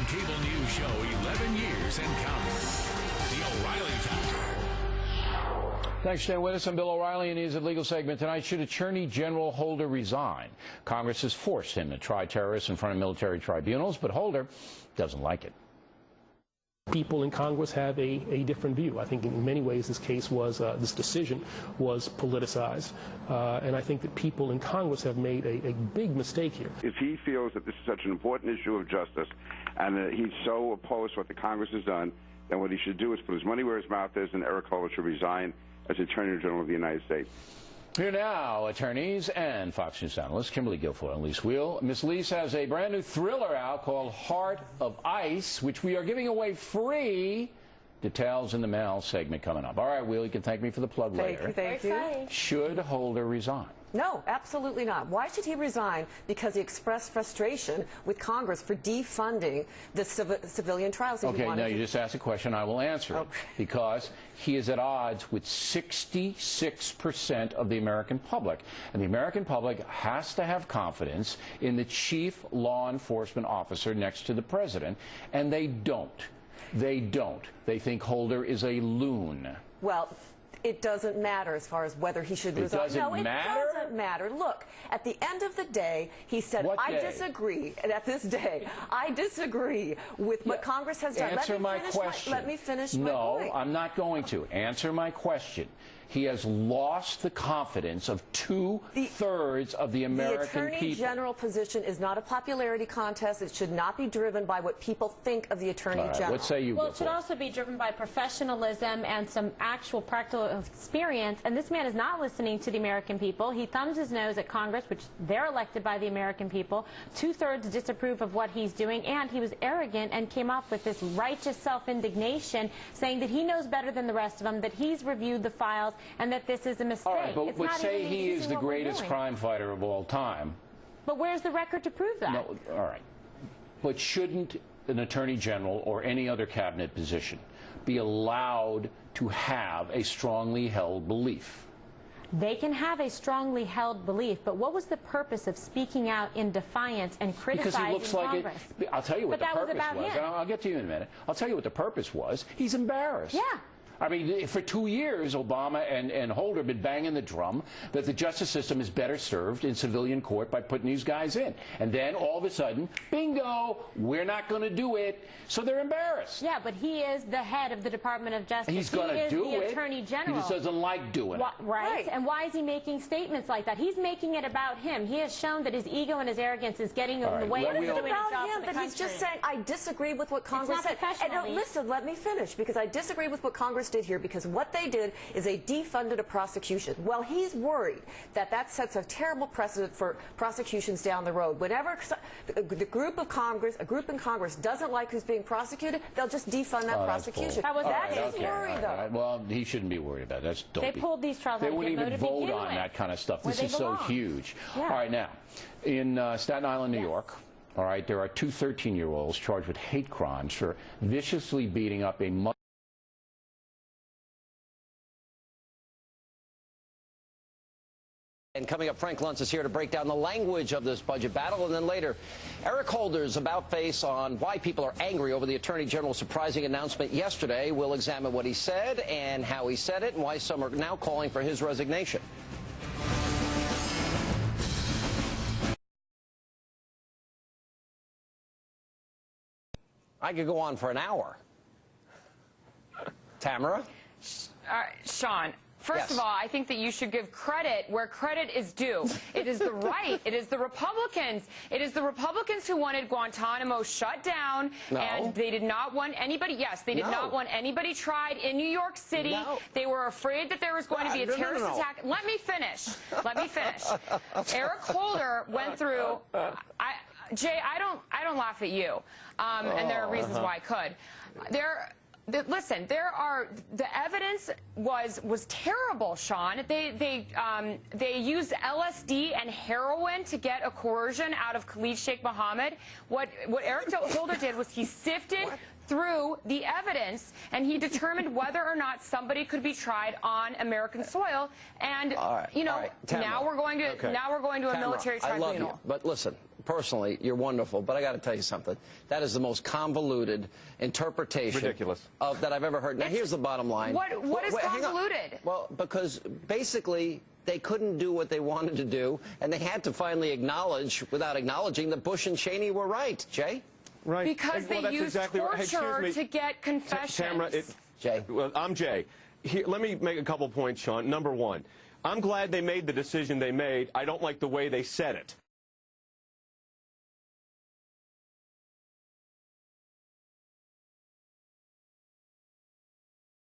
cable news show 11 years and counting. The O'Reilly Factor. Thanks for staying with us. I'm Bill O'Reilly, and he's at Legal Segment tonight. Should Attorney General Holder resign? Congress has forced him to try terrorists in front of military tribunals, but Holder doesn't like it. People in Congress have a different view. I think in many ways this case was, this decision was politicized. And I think that people in Congress have made a big mistake here. If he feels that this is such an important issue of justice and that he's so opposed to what the Congress has done, then what he should do is put his money where his mouth is, and Eric Holder should resign as Attorney General of the United States. Here now, attorneys and Fox News analysts Kimberly Guilfoyle and Lise Wheel. Miss Lise has a brand new thriller out called Heart of Ice, which we are giving away free. Details in the mail segment coming up. All right, Wheel, you can thank me for the plug later. Thank you. Should Holder resign? No, absolutely not. Why should he resign? Because he expressed frustration with Congress for defunding the civilian trials. Okay, now you just asked a question. I will answer it. Okay. Because he is at odds with 66% of the American public. And the American public has to have confidence in the chief law enforcement officer next to the president. And they don't. They don't. They think Holder is a loon. Well, it doesn't matter as far as whether he should resign. It doesn't matter? It doesn't matter. Look, at the end of the day, he said, What I day? disagree. And at this day, I disagree with what Congress has done. Answer my question. Let me finish my point. No, I'm not going to. Answer my question. He has lost the confidence of two-thirds of the American people. The Attorney General position is not a popularity contest. It should not be driven by what people think of the Attorney General. What say you? Well, it should also be driven by professionalism and some actual practical experience. And this man is not listening to the American people. He thumbs his nose at Congress, which they're elected by the American people. Two-thirds disapprove of what he's doing. And he was arrogant and came up with this righteous self-indignation, saying that he knows better than the rest of them, that he's reviewed the files, and that this is a mistake. All right, but say he is the greatest crime fighter of all time. But where's the record to prove that? No, all right. But shouldn't an attorney general or any other cabinet position be allowed to have a strongly held belief? They can have a strongly held belief, but what was the purpose of speaking out in defiance and criticizing Because he looks like Congress? I'll tell you what the purpose was. Him. I'll get to you in a minute. I'll tell you what the purpose was. He's embarrassed. Yeah. I mean, for 2 years, Obama and Holder have been banging the drum that the justice system is better served in civilian court by putting these guys in. And then, all of a sudden, bingo, we're not going to do it. So they're embarrassed. Yeah, but he is the head of the Department of Justice. He's going to do it. He is the Attorney General. He just doesn't like doing it. Right. And why is he making statements like that? He's making it about him. He has shown that his ego and his arrogance is getting in the way of doing his job for the country. What is it about him that he's just saying, I disagree with what Congress said? And listen, let me finish, because I disagree with what Congress did here, because what they did is they defunded a prosecution. Well, he's worried that that sets a terrible precedent for prosecutions down the road. Whenever a group in Congress doesn't like who's being prosecuted, they'll just defund that prosecution. That's his worry, though. Right. Well, he shouldn't be worried about it. That's dopey. They pulled these trials. They wouldn't even vote on that kind of stuff. This is so huge. Yeah. All right, now, in Staten Island, New York, all right, there are two 13-year-olds charged with hate crimes for viciously beating up a mother. And coming up, Frank Luntz is here to break down the language of this budget battle. And then later, Eric Holder's about-face on why people are angry over the Attorney General's surprising announcement yesterday. We'll examine what he said and how he said it and why some are now calling for his resignation. I could go on for an hour. Tamara? Sean. First of all, I think that you should give credit where credit is due. It is the right. It is the Republicans. It is the Republicans who wanted Guantanamo shut down. No. And they did not want anybody, yes, they did not want anybody tried in New York City. No. They were afraid that there was going to be a terrorist attack. Let me finish. Let me finish. Eric Holder went through, Jay, I don't laugh at you. And there are reasons why I could. Listen, the evidence was terrible, Sean. They used LSD and heroin to get a coercion out of Khalid Sheikh Mohammed. What Eric Holder did was he sifted through the evidence, and he determined whether or not somebody could be tried on American soil. And now we're going to a military tribunal. I love you, but listen. Personally, you're wonderful, but I got to tell you something. That is the most convoluted interpretation that I've ever heard. Now, here's the bottom line. What is convoluted? Well, because basically they couldn't do what they wanted to do, and they had to finally acknowledge, without acknowledging, that Bush and Cheney were right. Jay? Right. Because they used torture to get confessions. Tamara, Jay. Well, I'm Jay. Here, let me make a couple points, Sean. Number one, I'm glad they made the decision they made. I don't like the way they said it.